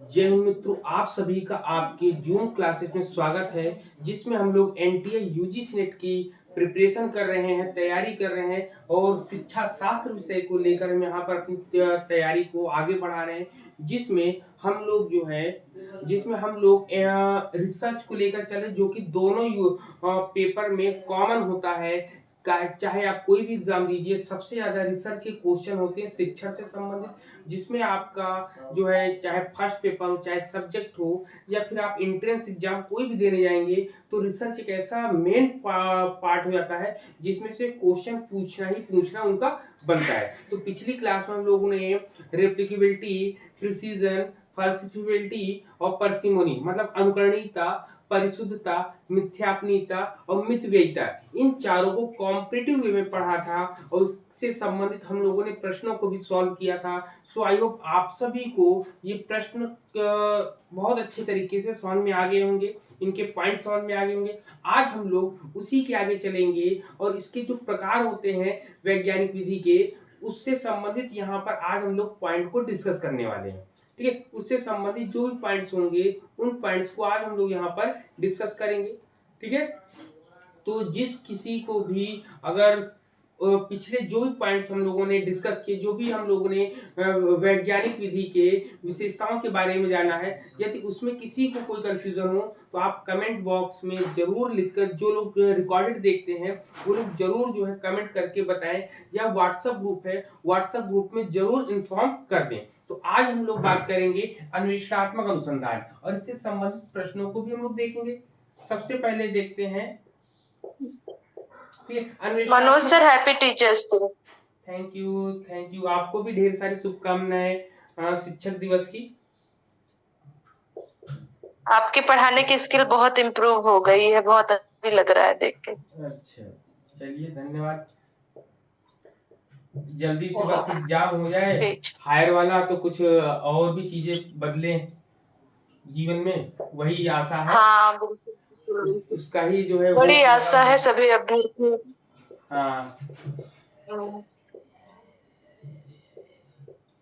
जय हिंद मित्रों, आप सभी का आपके जूम क्लासेस में स्वागत है, जिसमें हम लोग एनटीए यूजीसी नेट की प्रिपरेशन कर रहे हैं, तैयारी कर रहे हैं और शिक्षा शास्त्र विषय को लेकर हम यहाँ पर अपनी तैयारी को आगे बढ़ा रहे हैं, जिसमें हम लोग रिसर्च को लेकर चले, जो कि दोनों पेपर में कॉमन होता है। चाहे आप कोई भी एग्जाम दीजिए, सबसे ज्यादा रिसर्च के क्वेश्चन होते हैं शिक्षण से संबंधित, जिसमें आपका जो है चाहे फर्स्ट पेपर हो, चाहे सब्जेक्ट हो, या फिर आप एंट्रेंस एग्जाम कोई भी देने जाएंगे, तो रिसर्च एक ऐसा मेन पार्ट हो जाता है जिसमें से क्वेश्चन पूछना उनका बनता है। तो पिछली क्लास में हम लोगों ने रेप्लिकेबिलिटी, प्रिसीजन, फॉल्सिफिकेबिलिटी और पार्सिमोनी मतलब अनुकरणीयता, परिशुद्धता, मिथ्यापनीयता और मितव्ययिता, इन चारों को कॉम्पिटिटिव वे में पढ़ा था और उससे संबंधित हम लोगों ने प्रश्नों को भी सॉल्व किया था। सो आई होप आप सभी को ये प्रश्न बहुत अच्छे तरीके से समझ में आ गए होंगे, इनके पॉइंट समझ में आ गए होंगे। आज हम लोग उसी के आगे चलेंगे और इसके जो प्रकार होते हैं वैज्ञानिक विधि के, उससे संबंधित यहाँ पर आज हम लोग पॉइंट को डिस्कस करने वाले हैं। ठीक है, उससे संबंधित जो भी पॉइंट्स होंगे उन पॉइंट्स को आज हम लोग यहाँ पर डिस्कस करेंगे। ठीक है, तो जिस किसी को भी अगर पिछले जो भी पॉइंट्स हम लोगों ने डिस्कस किए, जो भी हम लोगों ने वैज्ञानिक विधि के विशेषताओं के बारे में जाना है, यदि उसमें किसी को कोई कंफ्यूजन हो तो आप कमेंट बॉक्स में जरूर लिखकर, जो लोग रिकॉर्डेड देखते हैं वो लोग जरूर जो है कमेंट करके बताएं, या व्हाट्सएप ग्रुप है, व्हाट्सएप ग्रुप में जरूर इन्फॉर्म कर दें। तो आज हम लोग बात करेंगे अन्वेषणात्मक अनुसंधान और इससे संबंधित प्रश्नों को भी हम लोग देखेंगे। सबसे पहले देखते हैं Manoj sir, happy teachers day. Thank you, आपको भी ढेर सारी शुभकामनाएं शिक्षक दिवस की। आपके पढ़ाने की स्किल बहुत इम्प्रूव हो गई है, बहुत अच्छा लग रहा है देख के। अच्छा, चलिए धन्यवाद। जल्दी से बस एग्जाम हो जाए हायर वाला, तो कुछ और भी चीजें बदले जीवन में, वही आशा है। हाँ बिल्कुल, उसका ही जो है बड़ी आशा है सभी अभ्यर्थी। हाँ,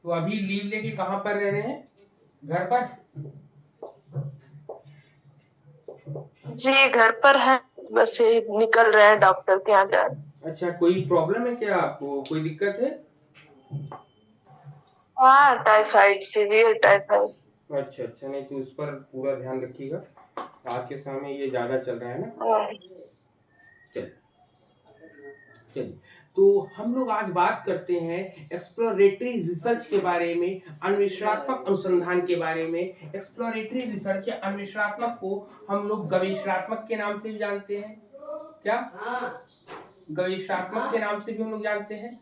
तो अभी लीव लेके कहाँ पर रह रहे हैं? घर पर? जी घर पर है, बस ये निकल रहे हैं डॉक्टर के यहाँ जा। अच्छा, कोई प्रॉब्लम है क्या आपको, कोई दिक्कत है? हाँ, टाइफाइड, सीवियर टाइफाइड। अच्छा, नहीं तो उस पर पूरा ध्यान रखिएगा, आज के समय ये ज्यादा चल रहा है ना। चलिए, तो हम लोग आज बात करते हैं एक्सप्लोरेटरी रिसर्च के बारे में, अन्वेषणात्मक अनुसंधान के बारे में। एक्सप्लोरेटरी रिसर्च या अन्वेषणात्मक को हम लोग गवेषणात्मक के नाम से भी जानते हैं। क्या? गवेषणात्मक के नाम से भी हम लोग जानते हैं।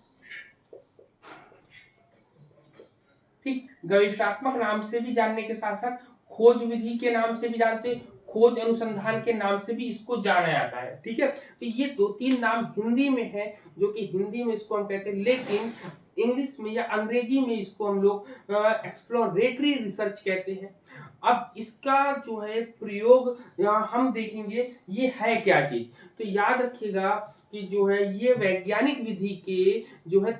ठीक, गवेषणात्मक नाम से भी जानने के साथ साथ खोज विधि के नाम से भी जानते हैं, खोज अनुसंधान के नाम से भी इसको जाना जाता है। ठीक है, तो ये दो तीन नाम हिंदी में है, जो कि हिंदी में इसको हम कहते हैं, लेकिन इंग्लिश में या अंग्रेजी में इसको हम लोग एक्सप्लोरेटरी रिसर्च कहते हैं। अब इसका जो है प्रयोग हम देखेंगे ये है क्या चीज। तो याद रखिएगा कि जो है ये वैज्ञानिक विधि के जो है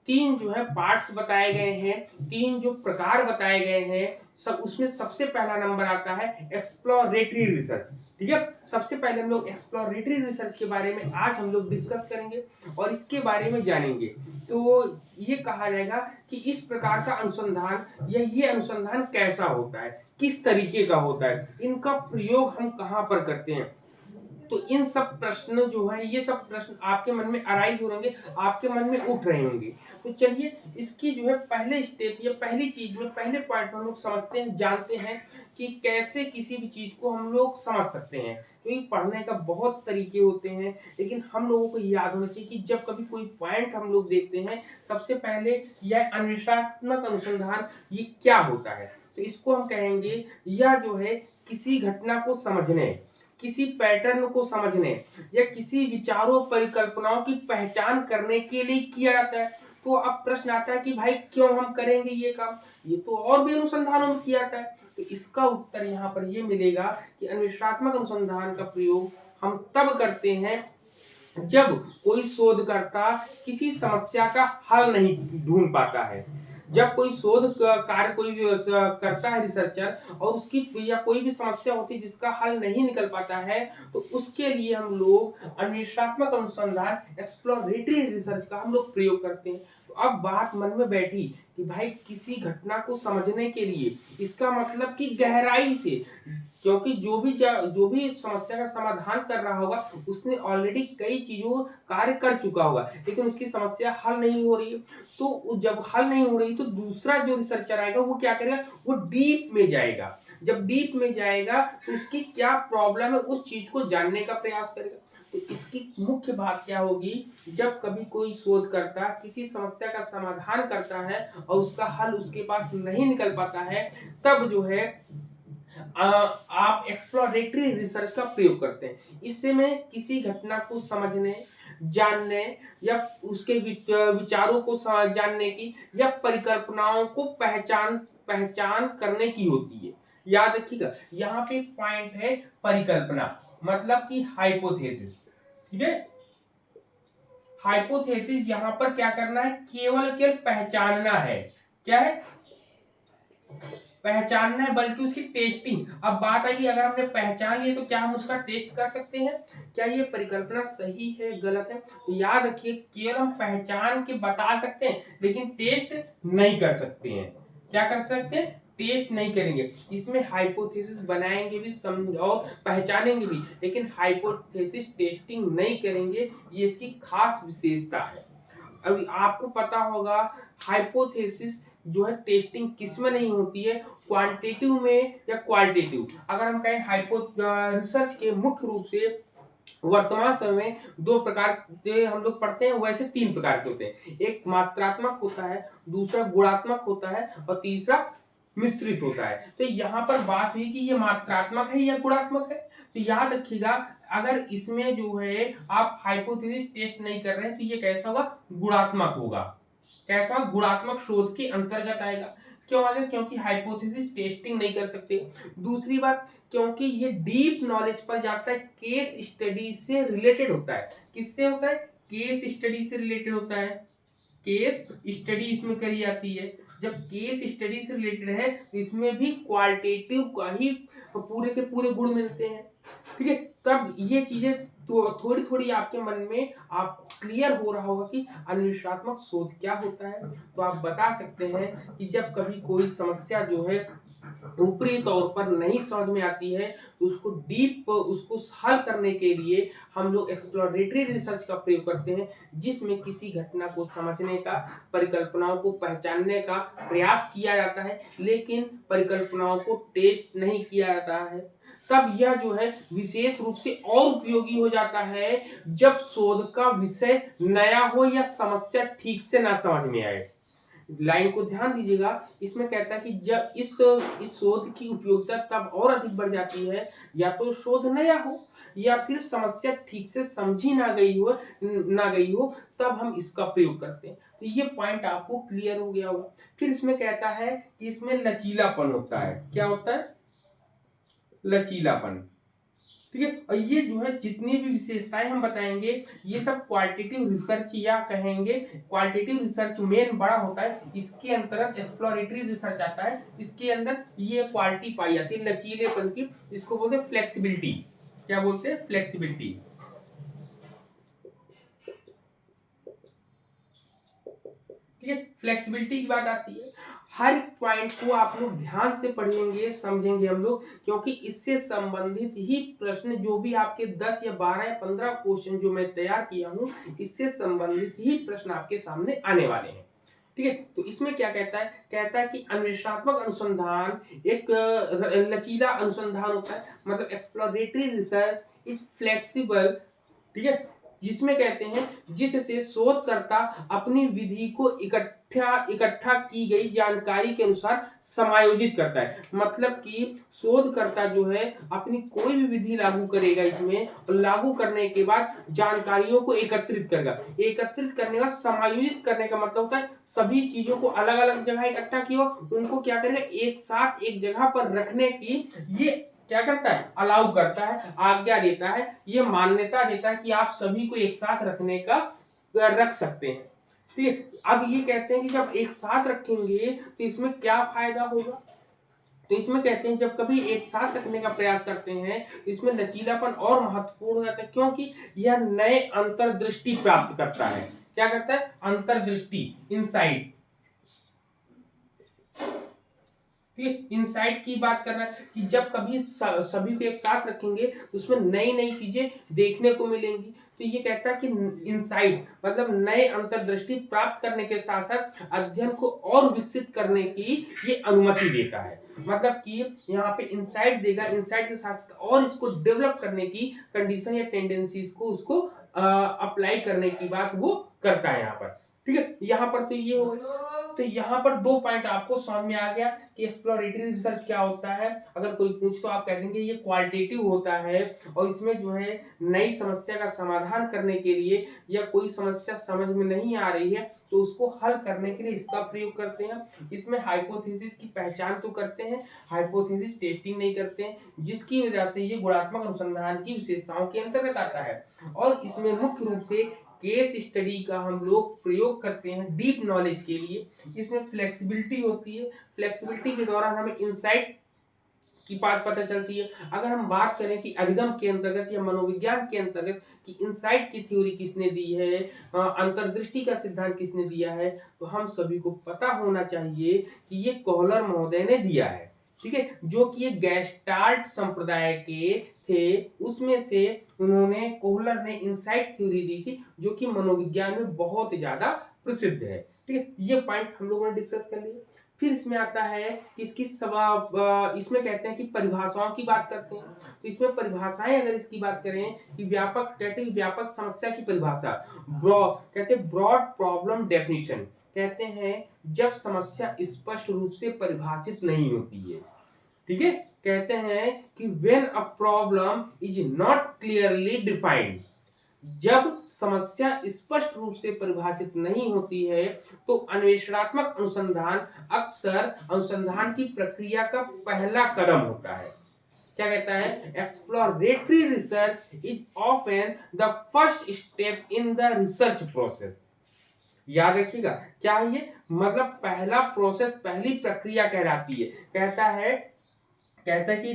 तीन जो है पार्ट्स बताए गए हैं, तीन जो प्रकार बताए गए हैं। सब उसमें सबसे पहला नंबर आता है एक्सप्लोरेटरी रिसर्च। ठीक है, सबसे पहले हम लोग एक्सप्लोरेटरी रिसर्च के बारे में आज हम लोग डिस्कस करेंगे और इसके बारे में जानेंगे। तो ये कहा जाएगा कि इस प्रकार का अनुसंधान या ये अनुसंधान कैसा होता है, किस तरीके का होता है, इनका प्रयोग हम कहाँ पर करते हैं। तो इन सब प्रश्न जो है, ये सब प्रश्न आपके मन में अराइज हो रहेंगे, आपके मन में उठ रहे होंगे। तो चलिए इसकी जो है पहले स्टेप या पहली चीज में, पहले पॉइंट में हम लोग समझते हैं, जानते हैं कि कैसे किसी भी चीज को हम लोग समझ सकते हैं। क्योंकि पढ़ने का बहुत तरीके होते हैं, लेकिन हम लोगों को याद होना चाहिए कि जब कभी कोई पॉइंट हम लोग देखते हैं, सबसे पहले यह अन्वेषणात्मक अनुसंधान ये क्या होता है। तो इसको हम कहेंगे यह जो है किसी घटना को समझने, किसी पैटर्न को समझने या किसी विचारों परिकल्पनाओं की पहचान करने के लिए किया जाता है। तो अब प्रश्न आता है कि भाई क्यों हम करेंगे ये काम, ये तो और भी अनुसंधानों में किया जाता है। तो इसका उत्तर यहाँ पर ये मिलेगा कि अन्वेषणात्मक अनुसंधान का प्रयोग हम तब करते हैं जब कोई शोधकर्ता किसी समस्या का हल नहीं ढूंढ पाता है, जब कोई शोध कार्य कोई भी करता है रिसर्चर और उसकी या कोई भी समस्या होती है जिसका हल नहीं निकल पाता है, तो उसके लिए हम लोग अन्वेषणात्मक अनुसंधान एक्सप्लोरेटरी रिसर्च का हम लोग प्रयोग करते हैं। तो अब बात मन में बैठी कि भाई किसी घटना को समझने के लिए इसका मतलब कि गहराई से, क्योंकि जो भी समस्या का समाधान कर रहा होगा उसने ऑलरेडी कई चीजों कार्य कर चुका होगा, लेकिन उसकी समस्या हल नहीं हो रही है। तो जब हल नहीं हो रही तो दूसरा जो रिसर्चर आएगा वो क्या करेगा, वो डीप में जाएगा। जब डीप में जाएगा तो उसकी क्या प्रॉब्लम है उस चीज को जानने का प्रयास करेगा। तो इसकी मुख्य बात क्या होगी, जब कभी कोई शोधकर्ता किसी समस्या का समाधान करता है और उसका हल उसके पास नहीं निकल पाता है, तब जो है आप एक्सप्लोरेटरी रिसर्च का प्रयोग करते हैं। इससे में किसी घटना को समझने, जानने या उसके विचारों को जानने की या परिकल्पनाओं को पहचान करने की होती है। याद रखिएगा, यहाँ पे पॉइंट है परिकल्पना, मतलब कि हाइपोथेसिस। ठीक है, हाइपोथेसिस यहाँ पर क्या करना है, केवल पहचानना है। क्या है, पहचानना है, बल्कि उसकी टेस्टिंग। अब बात आई, अगर हमने पहचान लिया तो क्या हम उसका टेस्ट कर सकते हैं, क्या ये परिकल्पना सही है गलत है। तो याद रखिए, केवल हम पहचान के बता सकते हैं लेकिन टेस्ट नहीं कर सकते हैं। क्या कर सकते हैं, टेस्ट नहीं करेंगे। इसमें हाइपोथेसिस बनाएंगे भी और पहचानेंगे भी, लेकिन हाइपोथेसिस टेस्टिंग नहीं करेंगे, ये इसकी खास विशेषता है। अभी आपको पता होगा हाइपोथेसिस जो है टेस्टिंग किस में नहीं होती है, क्वांटिटेटिव में या क्वालिटेटिव। अगर हम कहें रिसर्च के मुख्य रूप से वर्तमान समय में दो प्रकार के हम लोग पढ़ते हैं, वैसे तीन प्रकार के होते हैं। एक मात्रात्मक होता है, दूसरा गुणात्मक होता है और तीसरा मिश्रित होता है। तो यहाँ पर बात हुई कि ये मात्रात्मक है या गुणात्मक है। तो याद रखिएगा, अगर इसमें जो है आप हाइपोथेसिस टेस्ट नहीं कर रहे हैं तो ये कैसा होगा, गुणात्मक होगा। कैसा, गुणात्मक शोध के अंतर्गत आएगा। क्यों आएगा, क्योंकि हाइपोथेसिस टेस्टिंग नहीं कर सकते। दूसरी बात, क्योंकि ये डीप नॉलेज पर जाता है, केस स्टडी से रिलेटेड होता है। किससे होता है, केस स्टडी से रिलेटेड होता है। केस स्टडी इसमें करी जाती है। जब केस स्टडी से रिलेटेड है तो इसमें भी क्वालिटेटिव का ही पूरे के पूरे गुण मिलते हैं। ठीक है, तब ये चीजें तो थोड़ी थोड़ी आपके मन में आप क्लियर हो रहा होगा कि अन्वेषणात्मक शोध क्या होता है। तो आप बता सकते हैं कि जब कभी कोई समस्या जो है ऊपरी तौर पर नहीं समझ में आती है तो उसको डीप उसको हल करने के लिए हम लोग एक्सप्लोरेटरी रिसर्च का प्रयोग करते हैं, जिसमें किसी घटना को समझने का, परिकल्पनाओं को पहचानने का प्रयास किया जाता है, लेकिन परिकल्पनाओं को टेस्ट नहीं किया जाता है। तब यह जो है विशेष रूप से और उपयोगी हो जाता है जब शोध का विषय नया हो या समस्या ठीक से ना समझ में आए। लाइन को ध्यान दीजिएगा, इसमें कहता है कि जब इस शोध की उपयोगिता तब और अधिक बढ़ जाती है, या तो शोध नया हो या फिर समस्या ठीक से समझी ना गई हो, तब हम इसका प्रयोग करते हैं। तो ये पॉइंट आपको क्लियर हो गया होगा। फिर इसमें कहता है कि इसमें लचीलापन होता है। क्या होता है, लचीलापन। ठीक है, और ये जो है जितनी भी विशेषताएं हम बताएंगे ये सब क्वालिटेटिव रिसर्च या कहेंगे क्वालिटेटिव रिसर्च मेन बड़ा होता है, इसके अंतर्गत एक्सप्लोरेटरी रिसर्च आता है। इसके अंदर ये क्वालिटी पाई जाती है लचीलेपन की, इसको बोलते हैं फ्लेक्सिबिलिटी। क्या बोलते हैं, फ्लेक्सिबिलिटी। ठीक है, फ्लेक्सिबिलिटी की बात आती है। हर पॉइंट को आप लोग ध्यान से पढ़ेंगे, समझेंगे हम लोग, क्योंकि इससे संबंधित ही प्रश्न जो भी आपके 10 या 12 या 15 क्वेश्चन जो मैं तैयार किया हूं, इससे संबंधित ही प्रश्न आपके सामने आने वाले हैं। ठीक है, तो इसमें क्या कहता है कि अन्वेषणात्मक अनुसंधान एक लचीला अनुसंधान होता है, मतलब एक्सप्लोरेटरी रिसर्च इज फ्लेक्सिबल। ठीक है, जिसमें कहते हैं जिससे शोधकर्ता अपनी विधि को इकट्ठा की गई जानकारी के अनुसार समायोजित करता है। मतलब कि शोधकर्ता जो है अपनी कोई भी विधि लागू करेगा इसमें, और लागू करने के बाद जानकारियों को एकत्रित करेगा। एकत्रित करने का, समायोजित करने का मतलब होता है सभी चीजों को अलग अलग जगह इकट्ठा किया, उनको क्या करेगा, एक साथ एक जगह पर रखने की ये क्या करता है, अलाउ करता है, आज्ञा देता है, ये मान्यता देता है कि आप सभी को एक साथ रखने का रख सकते हैं। ठीक है। अब ये कहते हैं कि जब एक साथ रखेंगे तो इसमें क्या फायदा होगा, तो इसमें कहते हैं जब कभी एक साथ रखने का प्रयास करते हैं तो इसमें लचीलापन और महत्वपूर्ण हो जाता है, क्योंकि यह नए अंतर्दृष्टि प्राप्त करता है। क्या करता है, अंतर्दृष्टि, इनसाइट। ठीक, इंसाइट की बात कर रहा है कि जब कभी सभी को एक साथ रखेंगे तो उसमें नई नई चीजें देखने को मिलेंगी। तो ये कहता है कि इंसाइट मतलब नए अंतर्दृष्टि प्राप्त करने के साथ साथ अध्ययन को और विकसित करने की ये अनुमति देता है। मतलब कि यहाँ पे इंसाइट देगा, इंसाइट के साथ साथ और इसको डेवलप करने की कंडीशन या टेंडेंसीज को उसको अप्लाई करने की बात वो करता है यहाँ पर। ठीक है, यहाँ पर तो ये हो गया। तो यहाँ पर 2 पॉइंट आपको समझ में आ गया कि एक्सप्लोरेटरी रिसर्च क्या होता है। अगर कोई पूछ तो आप कह देंगे ये क्वालिटेटिव होता है और इसमें जो है नई समस्या का समाधान करने के लिए या कोई समस्या समझ में नहीं आ रही है तो उसको हल करने के लिए इसका प्रयोग करते हैं। इसमें हाइपोथेसिस की पहचान तो करते हैं, हाइपोथेसिस टेस्टिंग नहीं करते हैं, जिसकी वजह से ये गुणात्मक अनुसंधान की विशेषताओं के अंतर्गत आता है। और इसमें मुख्य रूप से केस स्टडी का हम लोग प्रयोग करते हैं डीप नॉलेज के लिए। इसमें फ्लेक्सिबिलिटी होती है, फ्लेक्सिबिलिटी के दौरान हमें इंसाइट की बात पता चलती है। अगर हम बात करें कि अधिगम के अंतर्गत या मनोविज्ञान के अंतर्गत कि इंसाइट की थ्योरी किसने दी है, अंतर्दृष्टि का सिद्धांत किसने दिया है, तो हम सभी को पता होना चाहिए कि ये कोहलर महोदय ने दिया है। ठीक है, जो कि ये गैस्टाल्ट संप्रदाय के थे, उसमें से उन्होंने कोहलर ने इंसाइट थ्योरी दी थी जो कि मनोविज्ञान में बहुत ज्यादा प्रसिद्ध है। ठीक है, ये पॉइंट हम लोगों ने डिस्कस कर लिया। फिर इसमें आता है कि इसमें कहते हैं कि परिभाषाओं की बात करते हैं। तो इसमें परिभाषाएं अगर इसकी बात करें कि व्यापक, कहते हैं व्यापक समस्या की परिभाषा, कहते हैं ब्रॉड प्रॉब्लम डेफिनेशन। कहते हैं जब समस्या स्पष्ट रूप से परिभाषित नहीं होती है। ठीक है, कहते हैं कि when a problem is not clearly defined, जब समस्या स्पष्ट रूप से परिभाषित नहीं होती है तो अन्वेषणात्मक अनुसंधान अक्सर अनुसंधान की प्रक्रिया का पहला कदम होता है। क्या कहता है, exploratory research is often the first step in the research process. याद रखिएगा क्या है ये, मतलब पहला प्रोसेस, पहली प्रक्रिया कहलाती है। कहता है कि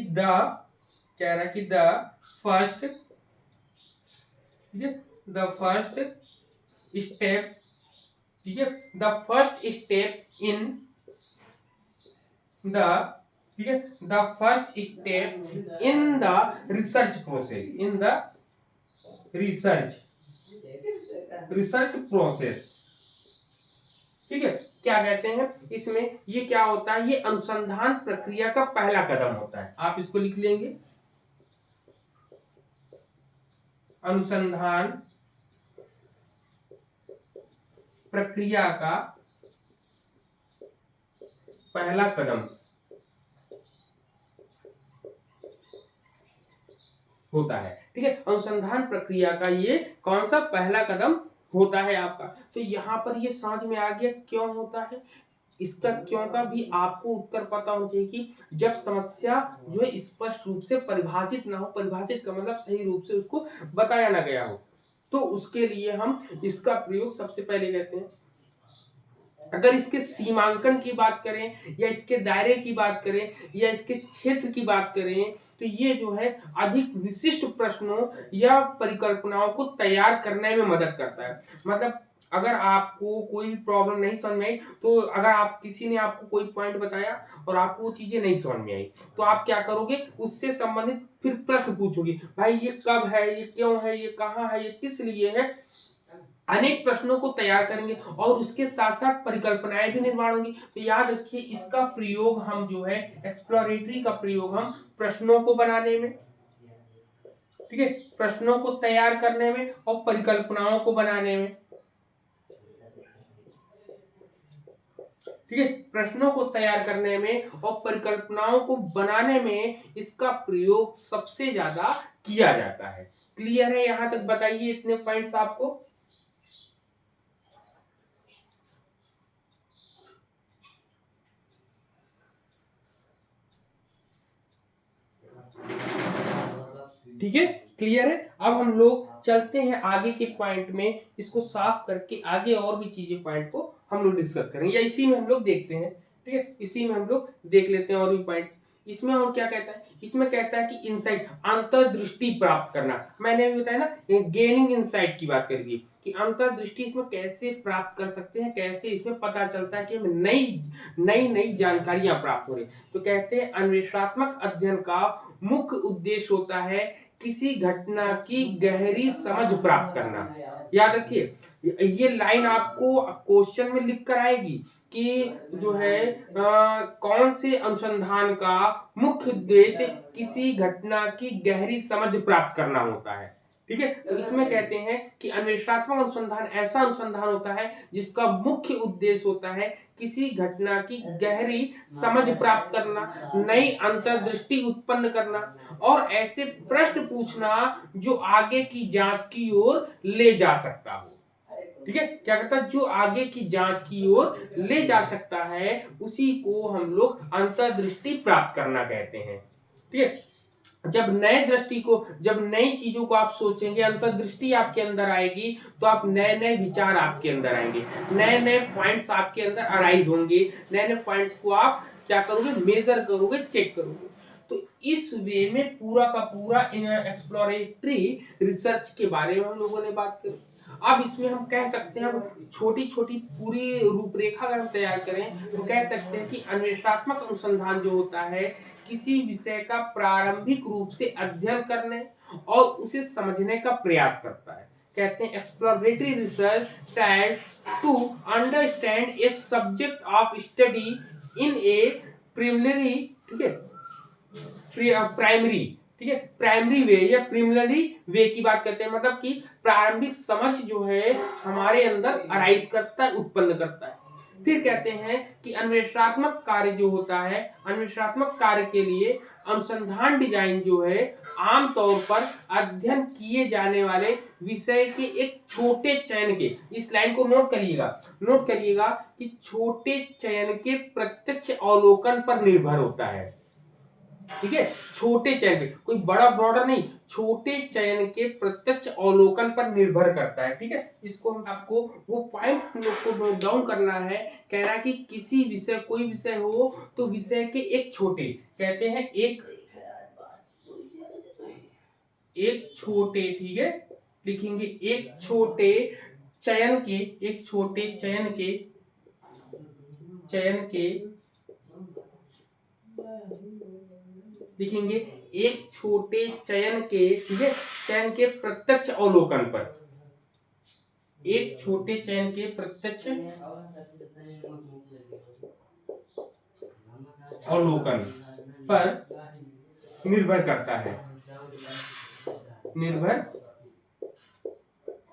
द फर्स्ट, ठीक है, द फर्स्ट स्टेप, ठीक है, the first step in the, ठीक है, the first step in the research process, in the research process. ठीक है, क्या कहते हैं इसमें, ये क्या होता है, ये अनुसंधान प्रक्रिया का पहला कदम होता है। आप इसको लिख लेंगे, अनुसंधान प्रक्रिया का पहला कदम होता है। ठीक है, अनुसंधान प्रक्रिया का ये कौन सा पहला कदम होता है आपका। तो यहाँ पर ये समझ में आ गया क्यों होता है। इसका क्यों का भी आपको उत्तर पता होना चाहिए कि जब समस्या जो है स्पष्ट रूप से परिभाषित ना हो, परिभाषित का मतलब सही रूप से उसको बताया ना गया हो, तो उसके लिए हम इसका प्रयोग सबसे पहले करते हैं। अगर इसके सीमांकन की बात करें या इसके दायरे की बात करें या इसके क्षेत्र की बात करें तो ये जो है अधिक विशिष्ट प्रश्नों या परिकल्पनाओं को तैयार करने में मदद करता है। मतलब अगर आपको कोई प्रॉब्लम नहीं समझ में आई, तो अगर आप किसी ने आपको कोई पॉइंट बताया और आपको वो चीजें नहीं समझ में आई, तो आप क्या करोगे, उससे संबंधित फिर प्रश्न पूछोगे, भाई ये कब है, ये क्यों है, ये कहाँ है, ये किस लिए है। अनेक प्रश्नों को तैयार करेंगे और उसके साथ साथ परिकल्पनाएं भी निर्माण होंगी। तो याद रखिए इसका प्रयोग हम जो है एक्सप्लोरेटरी का प्रयोग हम प्रश्नों को बनाने में, ठीक है, प्रश्नों को तैयार करने में और परिकल्पनाओं को बनाने में, ठीक है, प्रश्नों को तैयार करने में और परिकल्पनाओं को बनाने में इसका प्रयोग सबसे ज्यादा किया जाता है। क्लियर है यहां तक, बताइए इतने पॉइंट्स आपको। ठीक है, क्लियर है। अब हम लोग चलते हैं आगे के पॉइंट में, इसको साफ करके आगे और भी चीजें पॉइंट को हम लोग डिस्कस करेंगे, या इसी में हम लोग देखते हैं। ठीक है, इसी में हम लोग देख लेते हैं और भी पॉइंट। इसमें और क्या कहता है, इसमें कहता है कि इंसाइट, अंतर्दृष्टि प्राप्त करना। मैंने भी बताया ना, गेनिंग इंसाइट की बात करेगी कि अंतर्दृष्टि इसमें कैसे प्राप्त कर सकते हैं, कैसे इसमें पता चलता है कि हमें नई नई नई जानकारियां प्राप्त हो रही। तो कहते हैं अन्वेषणात्मक अध्ययन का मुख्य उद्देश्य होता है किसी घटना की गहरी समझ प्राप्त करना। याद रखिए, ये लाइन आपको क्वेश्चन में लिख कर आएगी कि जो है कौन से अनुसंधान का मुख्य उद्देश्य किसी घटना की गहरी समझ प्राप्त करना होता है। ठीक है, तो इसमें कहते हैं कि अन्वेषणात्मक अनुसंधान ऐसा अनुसंधान होता है जिसका मुख्य उद्देश्य होता है किसी घटना की गहरी समझ प्राप्त करना, नई अंतर्दृष्टि उत्पन्न करना और ऐसे प्रश्न पूछना जो आगे की जांच की ओर ले जा सकता हो। ठीक है, क्या करता है, जो आगे की जांच की ओर ले जा सकता है उसी को हम लोग अंतर्दृष्टि प्राप्त करना कहते हैं। ठीक है, जब नए दृष्टि को, जब नई चीजों को आप सोचेंगे, अंतर्दृष्टि आपके अंदर आएगी, तो आप नए नए विचार आपके अंदर आएंगे, नए नए पॉइंट्स आपके अंदर अराइज होंगे, नए नए पॉइंट्स को आप क्या करोगे, मेजर करोगे, चेक करोगे। तो इस वे में पूरा का पूरा एक्सप्लोरेटरी रिसर्च के बारे में हम लोगों ने बात करी। अब इसमें हम कह सकते हैं, अब छोटी छोटी पूरी रूपरेखा अगर हम तैयार करें तो कह सकते हैं कि अन्वेषणात्मक अनुसंधान जो होता है किसी विषय का प्रारंभिक रूप से अध्ययन करने और उसे समझने का प्रयास करता है। कहते हैं exploratory research tries to understand a subject of study in a preliminary, ठीक है, प्राइमरी, ठीक है, प्राइमरी वे या प्रिलिमिनरी वे की बात करते हैं, मतलब कि प्रारंभिक समझ जो है हमारे अंदर अराइज करता है, उत्पन्न करता है। फिर कहते हैं कि अन्वेषणात्मक कार्य जो होता है, अन्वेषणात्मक कार्य के लिए अनुसंधान डिजाइन जो है आमतौर पर अध्ययन किए जाने वाले विषय के एक छोटे चयन के, इस लाइन को नोट करिएगा कि छोटे चयन के प्रत्यक्ष अवलोकन पर निर्भर होता है। ठीक है, छोटे चयन पे, कोई बड़ा ब्रॉडर नहीं, छोटे चयन के प्रत्यक्ष अवलोकन पर निर्भर करता है। ठीक है, इसको हम आपको वो पॉइंट को नोट डाउन करना है। कह रहा है कि किसी विषय, कोई विषय हो तो विषय के एक छोटे, कहते हैं एक छोटे, ठीक है, लिखेंगे एक छोटे चयन के, एक छोटे चयन के लिखेंगे एक छोटे चयन के, ठीक है, चयन के प्रत्यक्ष अवलोकन पर, एक छोटे चयन के प्रत्यक्ष अवलोकन पर निर्भर करता है, निर्भर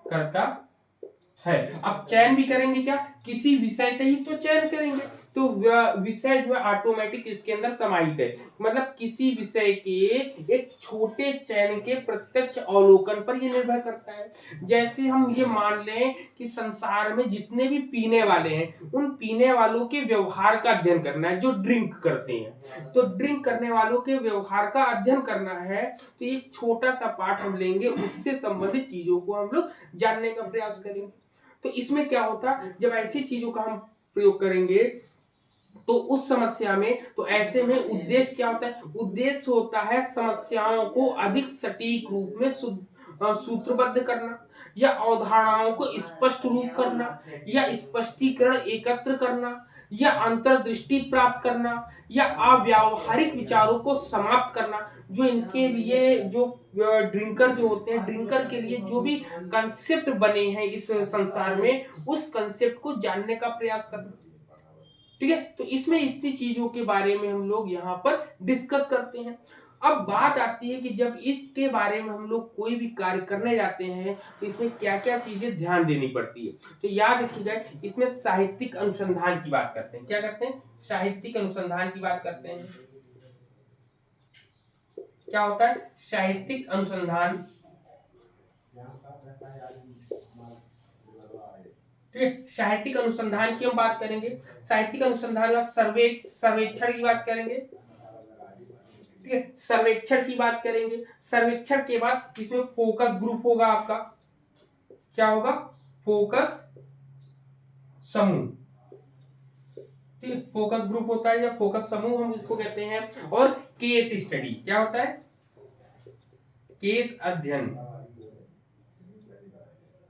करता है। अब चयन भी करेंगे क्या, किसी विषय से ही तो चयन करेंगे, तो विषय जो है ऑटोमेटिक इसके अंदर समाहित है, मतलब किसी विषय के एक छोटे चयन के प्रत्यक्ष अवलोकन पर यह निर्भर करता है। जैसे हम ये मान लें कि संसार में जितने भी पीने वाले हैं उन पीने वालों के व्यवहार का अध्ययन करना है, जो ड्रिंक करते हैं, तो ड्रिंक करने वालों के व्यवहार का अध्ययन करना है, तो एक छोटा सा पार्ट हम लेंगे, उससे संबंधित चीजों को हम लोग जानने का प्रयास करेंगे। तो इसमें क्या होता, जब ऐसी चीजों का हम प्रयोग करेंगे तो उस समस्या में, तो ऐसे में उद्देश्य क्या होता है, उद्देश्य होता है समस्याओं को अधिक सटीक रूप में सूत्रबद्ध करना, या अवधारणाओं को स्पष्ट रूप करना, या स्पष्टीकरण एकत्र करना, या अंतर्दृष्टि प्राप्त करना, या अव्यावहारिक विचारों को समाप्त करना। जो इनके लिए, जो ड्रिंकर जो होते हैं, ड्रिंकर के लिए जो भी कंसेप्ट बने हैं इस संसार में, उस कंसेप्ट को जानने का प्रयास करना। ठीक है, तो इसमें इतनी चीजों के बारे में हम लोग यहाँ पर डिस्कस करते हैं। अब बात आती है कि जब इसके बारे में हम लोग कोई भी कार्य करने जाते हैं तो इसमें क्या क्या चीजें ध्यान देनी पड़ती है। तो याद रखिएगा, इसमें साहित्यिक अनुसंधान की बात करते हैं। क्या करते हैं, साहित्यिक अनुसंधान की बात करते हैं। क्या होता है साहित्यिक अनुसंधान, ठीक है, साहित्यिक अनुसंधान की हम बात करेंगे। साहित्यिक अनुसंधान का सर्वेक्षण की बात करेंगे। ठीक है। सर्वेक्षण की बात करेंगे, सर्वेक्षण के बाद इसमें फोकस ग्रुप होगा आपका, क्या होगा, फोकस समूह, ठीक है, फोकस ग्रुप होता है या फोकस समूह हम इसको कहते हैं। और केस स्टडी क्या होता है, केस अध्ययन,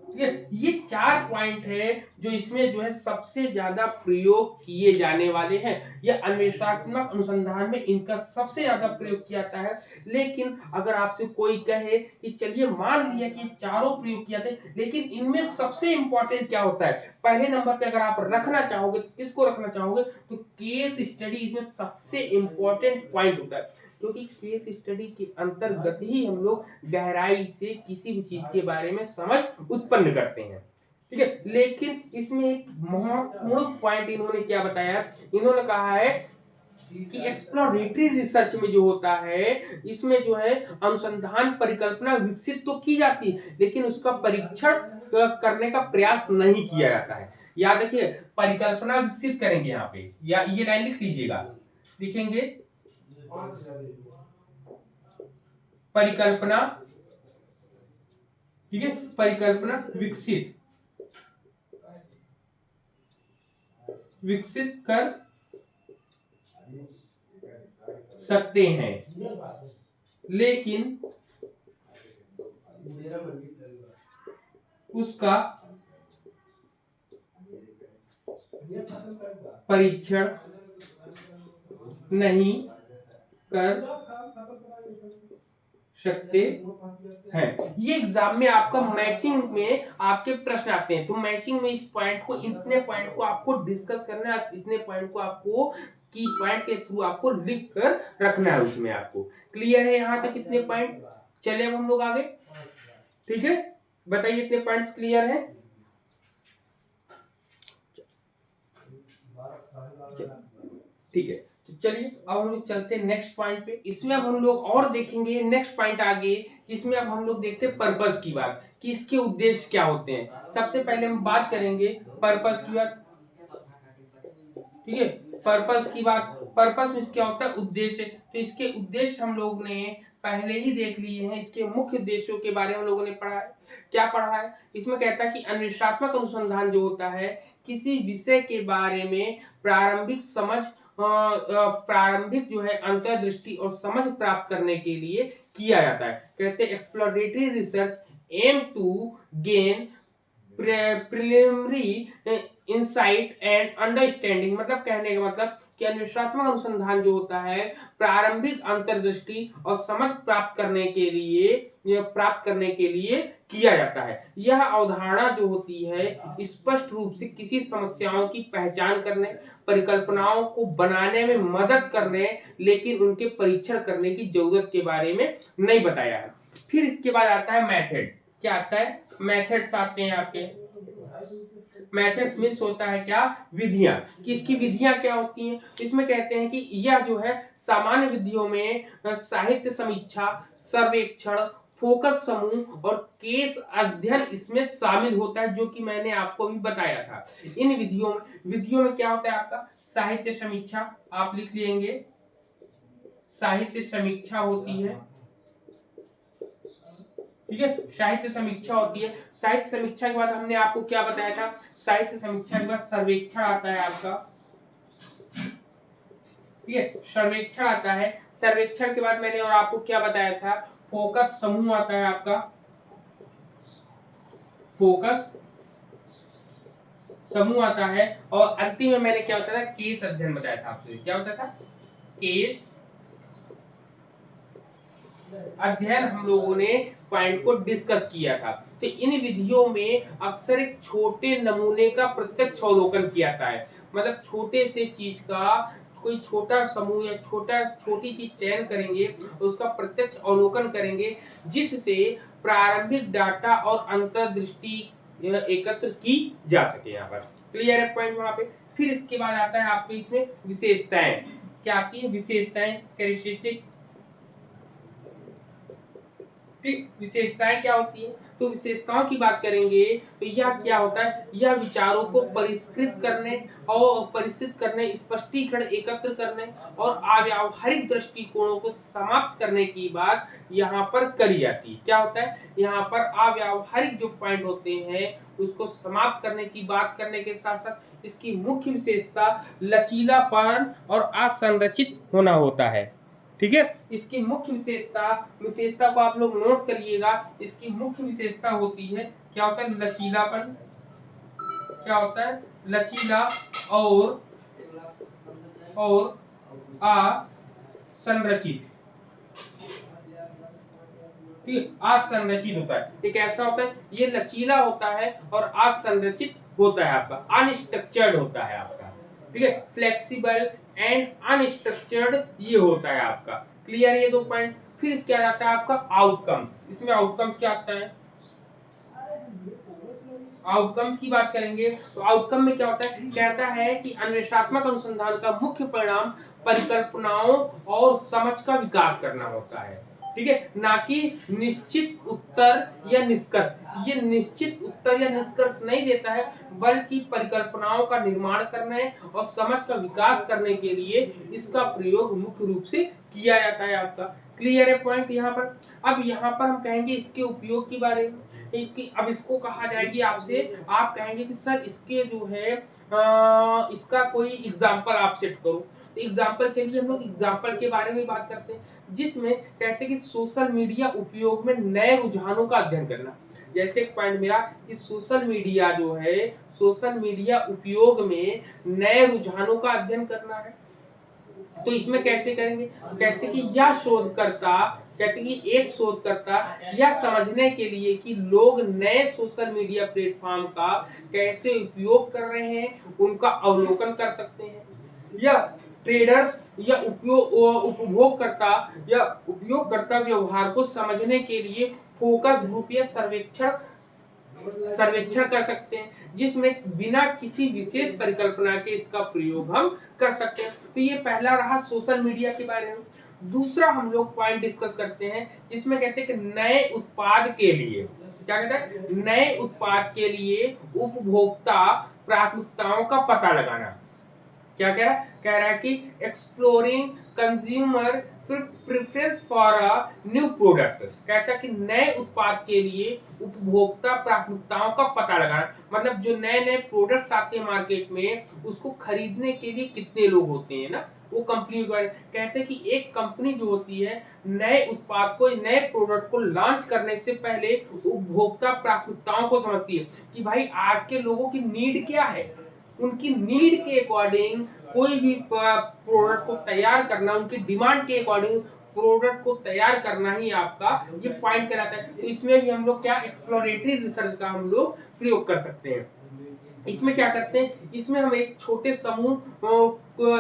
ठीक है। ये 4 पॉइंट है जो इसमें जो है सबसे ज्यादा प्रयोग किए जाने वाले हैं, या अन्वेषणात्मक अनुसंधान में इनका सबसे ज्यादा प्रयोग किया जाता है। लेकिन अगर आपसे कोई कहे कि चलिए मान लिया कि चारों प्रयोग किया जाते, लेकिन इनमें सबसे इंपॉर्टेंट क्या होता है, पहले नंबर पे अगर आप रखना चाहोगे तो किसको रखना चाहोगे, तो केस स्टडी इसमें सबसे इंपॉर्टेंट पॉइंट होता है, क्योंकि केस स्टडी के अंतर्गत ही हम लोग गहराई से किसी भी चीज के बारे में समझ उत्पन्न करते हैं, ठीक है। लेकिन इसमें एक महत्वपूर्ण पॉइंट इन्होंने क्या बताया, इन्होंने कहा है कि एक्सप्लोरेटरी रिसर्च में जो होता है, इसमें जो है अनुसंधान परिकल्पना विकसित तो की जाती है, लेकिन उसका परीक्षण करने का प्रयास नहीं किया जाता है। याद रखिए, परिकल्पना विकसित करेंगे यहाँ पे, या ये लाइन लिख लीजिएगा, लिखेंगे परिकल्पना, ठीक है, परिकल्पना विकसित कर सकते हैं, लेकिन उसका परीक्षण नहीं कर सकते हैं। ये एग्जाम में आपका मैचिंग में आपके प्रश्न आते हैं, तो मैचिंग में इस पॉइंट को, इतने पॉइंट को आपको डिस्कस करना है, इतने पॉइंट को आपको की पॉइंट के थ्रू आपको लिख कर रखना है उसमें आपको। क्लियर है यहाँ तक कितने पॉइंट? चले अब हम लोग आगे, ठीक है, बताइए इतने पॉइंट्स क्लियर है? ठीक है, तो चलिए अब हम लोग चलते हैं नेक्स्ट पॉइंट पे। इसमें अब हम लोग और देखेंगे नेक्स्ट पॉइंट आगे, इसमें अब हम लोग देखते हैं पर्पस की बात, कि इसके उद्देश्य क्या होते हैं। सबसे पहले हम बात करेंगे पर्पस की बात, ठीक है, पर्पस की बात। पर्पस में क्या होता है, उद्देश्य। तो इसके उद्देश्य हम लोग ने पहले ही देख लिए हैं, इसके मुख्य उद्देश्यों के बारे में हम लोगों ने पढ़ा है। क्या पढ़ा है, इसमें कहता है कि अन्वेषणात्मक अनुसंधान जो होता है, किसी विषय के बारे में प्रारंभिक समझ, प्रारंभिक जो है अंतर्दृष्टि और समझ प्राप्त करने के लिए किया जाता है। कहते हैं exploratory research aim to gain preliminary insight and understanding, मतलब कहने का मतलब कि अन्वेषणात्मक अनुसंधान जो होता है प्रारंभिक अंतर्दृष्टि और समझ प्राप्त करने के लिए किया जाता है। यह अवधारणा जो होती है स्पष्ट रूप से किसी समस्याओं की पहचान करने, परिकल्पनाओं को बनाने में मदद करने, लेकिन उनके परीक्षण करने की जरूरत के बारे में नहीं बताया है। फिर इसके बाद आता है मेथड। क्या आता है, मेथड्स आते हैं आपके। मेथड्स मींस होता है क्या, विधियां, कि इसकी विधियां क्या होती हैं। इसमें कहते हैं कि यह जो है सामान्य विधियों में साहित्य समीक्षा, सर्वेक्षण, फोकस समूह और केस अध्ययन इसमें शामिल होता है, जो कि मैंने आपको भी बताया था। इन विधियों में क्या होता है आपका, साहित्य समीक्षा, आप लिख लेंगे, साहित्य समीक्षा होती है, ठीक है, साहित्य समीक्षा होती है। साहित्य समीक्षा के बाद हमने आपको क्या बताया था, साहित्य समीक्षा के बाद सर्वेक्षण आता है आपका, ठीक है, सर्वेक्षण आता है। सर्वेक्षण के बाद मैंने और आपको क्या बताया था, फोकस समूह आता है आपका, फोकस समूह आता है, और अंतिम में मैंने क्या बताया था, केस अध्ययन बताया था आपसे। क्या बताया था, केस अध्ययन हम लोगों ने पॉइंट को डिस्कस किया था। तो इन विधियों में अक्सर एक छोटे नमूने का प्रत्यक्ष अवलोकन किया जाता है, मतलब छोटे से चीज का कोई छोटा समूह या छोटी चीज चयन करेंगे, उसका प्रत्यक्ष अवलोकन करेंगे, जिससे प्रारंभिक डाटा और अंतर्दृष्टि एकत्र की जा सके। यहाँ पर क्लियर है पॉइंट वहां पे। फिर इसके बाद आता है आपके इसमें विशेषताएं। क्या आती है, विशेषताएं, कैरेक्टरिस्टिक, ठीक, विशेषताएं क्या होती है? तो विशेषताओं की बात करेंगे तो यह क्या होता है, यह विचारों को परिष्कृत करने, स्पष्टीकरण एकत्र करने और अव्यावहारिक दृष्टिकोणों को समाप्त करने की बात यहाँ पर करी जाती है। क्या होता है, यहाँ पर अव्यावहारिक जो पॉइंट होते हैं उसको समाप्त करने की बात करने के साथ साथ इसकी मुख्य विशेषता लचीलापन और असंरचित होना होता है। ठीक है, इसकी मुख्य विशेषता को आप लोग नोट करिएगा। इसकी मुख्य विशेषता होती है, क्या होता है, लचीलापन, क्या होता है, लचीला और असंरचित। ठीक, असंरचित होता है, एक ऐसा होता है, ये लचीला होता है और असंरचित होता है, आपका अनस्ट्रक्चर्ड होता है आपका। ठीक है, फ्लेक्सिबल एंड अनस्ट्रक्चर्ड ये होता है आपका। क्लियर ये दो पॉइंट। फिर इसके आ जाता है आपका आउटकम्स। इसमें आउटकम्स क्या आता है, आउटकम्स की बात करेंगे तो आउटकम में क्या होता है, कहता है कि अन्वेषणात्मक अनुसंधान का मुख्य परिणाम परिकल्पनाओं और समझ का विकास करना होता है। ठीक है, ना कि निश्चित उत्तर या निष्कर्ष। ये निश्चित उत्तर या निष्कर्ष नहीं देता है, बल्कि परिकल्पनाओं का निर्माण करने और समझ का विकास करने के लिए इसका प्रयोग मुख्य रूप से किया जाता है आपका। क्लियर है पॉइंट यहाँ पर। अब यहाँ पर हम कहेंगे इसके उपयोग के बारे में कि अब इसको कहा जाएगी आपसे, आप कहेंगे कि सर इसके जो है इसका कोई एग्जाम्पल आप सेट करो। तो एग्जाम्पल, चलिए हम लोग एग्जाम्पल के बारे में बात करते हैं, जिसमें कहते हैं कि सोशल मीडिया उपयोग में नए रुझानों का अध्ययन करना। जैसे एक पॉइंट मेरा कि सोशल मीडिया जो है, सोशल मीडिया उपयोग में नए रुझानों का अध्ययन करना है। तो इसमें कैसे करेंगे, तो कहते हैं कि यह शोधकर्ता, कहते हैं कि एक शोधकर्ता यह समझने के लिए कि लोग नए सोशल मीडिया प्लेटफॉर्म का कैसे उपयोग कर रहे हैं उनका अवलोकन कर सकते हैं, या ट्रेडर्स या उपयोगकर्ता व्यवहार को समझने के लिए फोकस ग्रुप या सर्वेक्षण कर सकते हैं, जिसमें बिना किसी विशेष परिकल्पना के इसका प्रयोग हम कर सकते हैं। तो ये पहला रहा सोशल मीडिया के बारे में। दूसरा हम लोग पॉइंट डिस्कस करते हैं जिसमें कहते हैं कि नए उत्पाद के लिए, क्या कहते हैं, नए उत्पाद के लिए उपभोक्ता प्राथमिकताओं का पता लगाना। क्या कह रहा है कि exploring consumer preference for a new product. कहता है कि नए उत्पाद के लिए उपभोक्ता प्राथमिकताओं का पता लगाना, मतलब जो नए नए प्रोडक्ट्स आते हैं मार्केट में उसको खरीदने के लिए कितने लोग होते हैं ना, वो कंपनी कहते हैं कि एक कंपनी जो होती है नए उत्पाद को, नए प्रोडक्ट को लॉन्च करने से पहले उपभोक्ता प्राथमिकताओं को समझती है कि भाई आज के लोगों की नीड क्या है, उनकी नीड के अकॉर्डिंग कोई भी प्रोडक्ट को तैयार करना, उनकी डिमांड के अकॉर्डिंग प्रोडक्ट को तैयार करना ही आपका ये पॉइंट कहलाता है। तो इसमें भी हम लोग क्या एक्सप्लोरेटरी रिसर्च का हम लोग प्रयोग कर सकते हैं। इसमें क्या करते हैं, इसमें हम एक छोटे समूह,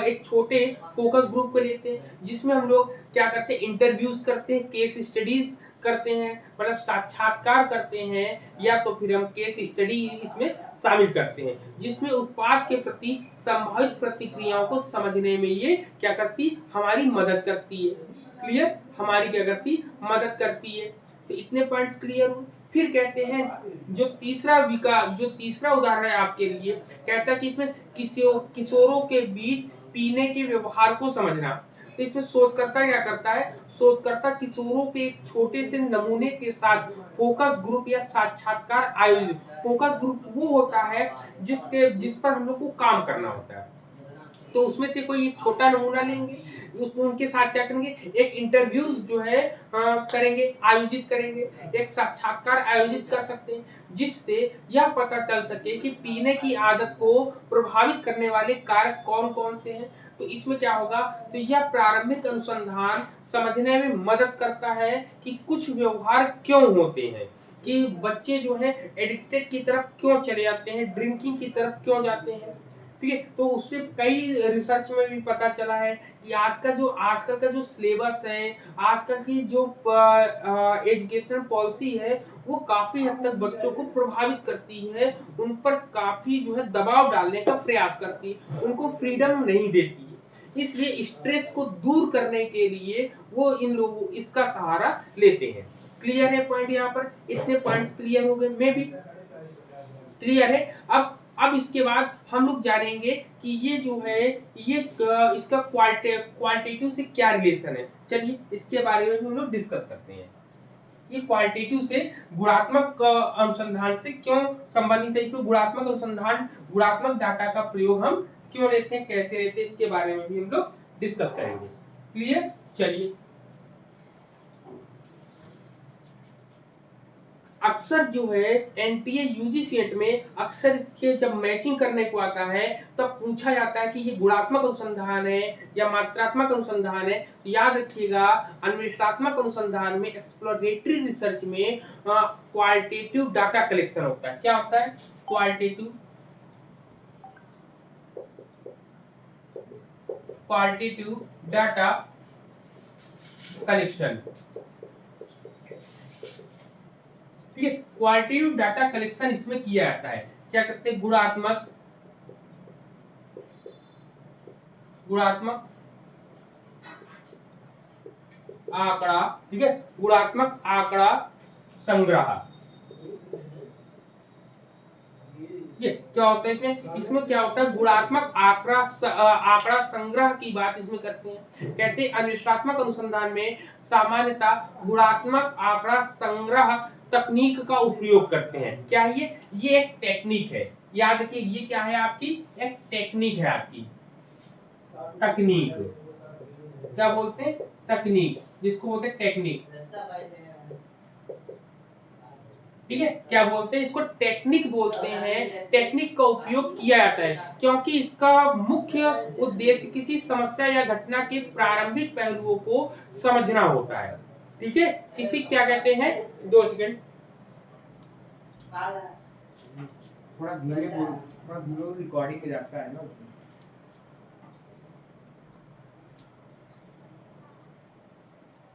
एक छोटे फोकस ग्रुप को लेते हैं, जिसमें हम लोग क्या करते हैं, इंटरव्यूज करते हैं, केस स्टडीज करते हैं, मतलब साक्षात्कार करते हैं, या तो फिर हम केस स्टडी इसमें शामिल करते हैं, जिसमें उत्पाद के प्रति संभावित प्रतिक्रियाओं को समझने में ये क्या करती, हमारी मदद करती है। क्लियर, हमारी क्या करती, मदद करती है। तो इतने पॉइंट्स क्लियर हो। फिर कहते हैं जो तीसरा उदाहरण है आपके लिए, कहता है कि इसमें किशोरों के बीच पीने के व्यवहार को समझना। तो इसमें शोधकर्ता क्या करता है, शोधकर्ता किशोरों के एक छोटे से नमूने के साथ फोकस ग्रुप या साक्षात्कार आयोजित, फोकस ग्रुप वो होता है जिस पर हम लोग को काम करना होता है। तो उसमें से कोई एक छोटा नमूना लेंगे, उसमें उनके साथ क्या करेंगे, एक इंटरव्यू जो है करेंगे, आयोजित करेंगे, एक साक्षात्कार आयोजित कर सकते हैं, जिससे यह पता चल सके कि पीने की आदत को प्रभावित करने वाले कारक कौन कौन से हैं। तो इसमें क्या होगा, तो यह प्रारंभिक अनुसंधान समझने में मदद करता है कि कुछ व्यवहार क्यों होते हैं, कि बच्चे जो है एडिक्टेड की तरफ क्यों चले जाते हैं, ड्रिंकिंग की तरफ क्यों जाते हैं। ठीक है, तो उससे कई रिसर्च में भी पता चला है कि आजकल का जो सिलेबस है, आजकल की जो एजुकेशनल पॉलिसी है, वो काफी हद तक बच्चों को प्रभावित करती है, उन पर काफी जो है दबाव डालने का प्रयास करती है, उनको फ्रीडम नहीं देती है। इसलिए स्ट्रेस को दूर करने के लिए वो इन लोगों इसका सहारा लेते हैं। क्लियर है पॉइंट यहाँ पर? इतने पॉइंट्स क्लियर हो गए, मे बी क्लियर है। अब इसके बाद हम लोग जानेंगे कि ये जो है ये इसका क्वालिटेटिव से क्या रिलेशन है। चलिए इसके बारे में हम लोग डिस्कस करते हैं। ये क्वालिटेटिव से गुणात्मक अनुसंधान से क्यों संबंधित है, इसमें गुणात्मक अनुसंधान, गुणात्मक डाटा का प्रयोग हम क्यों लेते हैं, कैसे लेते हैं, इसके बारे में भी हम लोग डिस्कस करेंगे। क्लियर? चलिए, अक्सर जो है एनटीए यूजी सेट में अक्सर इसके जब मैचिंग करने को आता है तब पूछा जाता है कि ये गुणात्मक अनुसंधान है या मात्रात्मक अनुसंधान है। याद रखिएगा, अन्वेषणात्मक अनुसंधान में, एक्सप्लोरेटरी रिसर्च में क्वालिटेटिव डाटा कलेक्शन होता है। क्या होता है? Qualitative data collection. ठीक है, क्वालिटेटिव डाटा कलेक्शन इसमें किया जाता है। क्या करते हैं? गुणात्मक आंकड़ा, ठीक है, गुणात्मक आंकड़ा संग्रह। ये क्या होता है इसमें क्या होता है? गुणात्मक आंकड़ा संग्रह की बात इसमें करते हैं। कहते हैं अन्वेषणात्मक अनुसंधान में सामान्यतः गुणात्मक आंकड़ा संग्रह तकनीक का उपयोग करते हैं। क्या है ये एक टेक्निक है। याद रखिए, ये क्या है आपकी? एक टेक्निक है आपकी। तकनीक क्या बोलते हैं? तकनीक, जिसको बोलते हैं टेक्निक। ठीक है, क्या बोलते हैं इसको? टेक्निक बोलते हैं। टेक्निक का उपयोग किया जाता है क्योंकि इसका मुख्य उद्देश्य किसी समस्या या घटना के प्रारंभिक पहलुओं को समझना होता है। ठीक है, किसी क्या कहते हैं, 2 सेकंड, थोड़ा धीरे बोलो, थोड़ा धीरे, रिकॉर्डिंग में जाता है ना।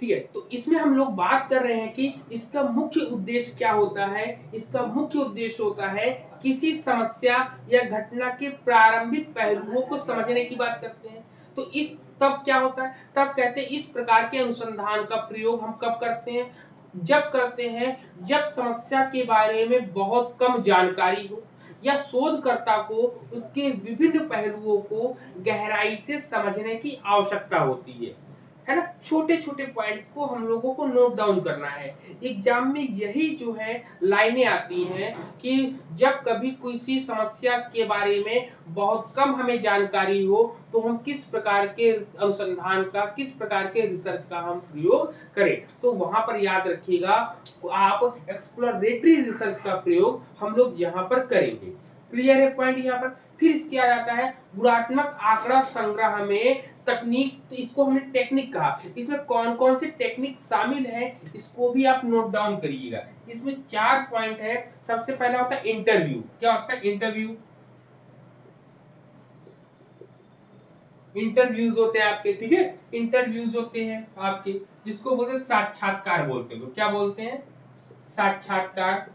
ठीक है, तो इसमें हम लोग बात कर रहे हैं कि इसका मुख्य उद्देश्य क्या होता है। इसका मुख्य उद्देश्य होता है किसी समस्या या घटना के प्रारंभिक पहलुओं को समझने की बात करते हैं। तो इस तब क्या होता है? तब कहते हैं इस प्रकार के अनुसंधान का प्रयोग हम कब करते हैं? जब करते हैं जब समस्या के बारे में बहुत कम जानकारी हो या शोधकर्ता को उसके विभिन्न पहलुओं को गहराई से समझने की आवश्यकता होती है ना। छोटे छोटे पॉइंट्स को हम लोगों को नोट डाउन करना है। एग्जाम में यही जो है लाइनें आती हैं कि जब कभी किसी समस्या के बारे में बहुत कम हमें जानकारी हो तो हम किस प्रकार के अनुसंधान का, किस प्रकार के रिसर्च का हम प्रयोग करें। तो वहां पर याद रखिएगा, आप एक्सप्लोरेटरी रिसर्च का प्रयोग हम लोग यहाँ पर करेंगे। क्लियर है पॉइंट यहाँ पर? फिर इसके आ जाता है गुणात्मक आंकड़ा संग्रह में तकनीक। तो इसको हमने टेक्निक कहा। इसमें कौन कौन से टेक्निक शामिल है इसको भी आप नोट डाउन करिएगा। इसमें 4 पॉइंट है। सबसे पहला होता है इंटरव्यू। क्या होता है? इंटरव्यू, इंटरव्यूज होते हैं आपके। ठीक है, इंटरव्यूज होते हैं आपके, जिसको बोलते हैं साक्षात्कार बोलते हैं। क्या बोलते हैं? साक्षात्कार।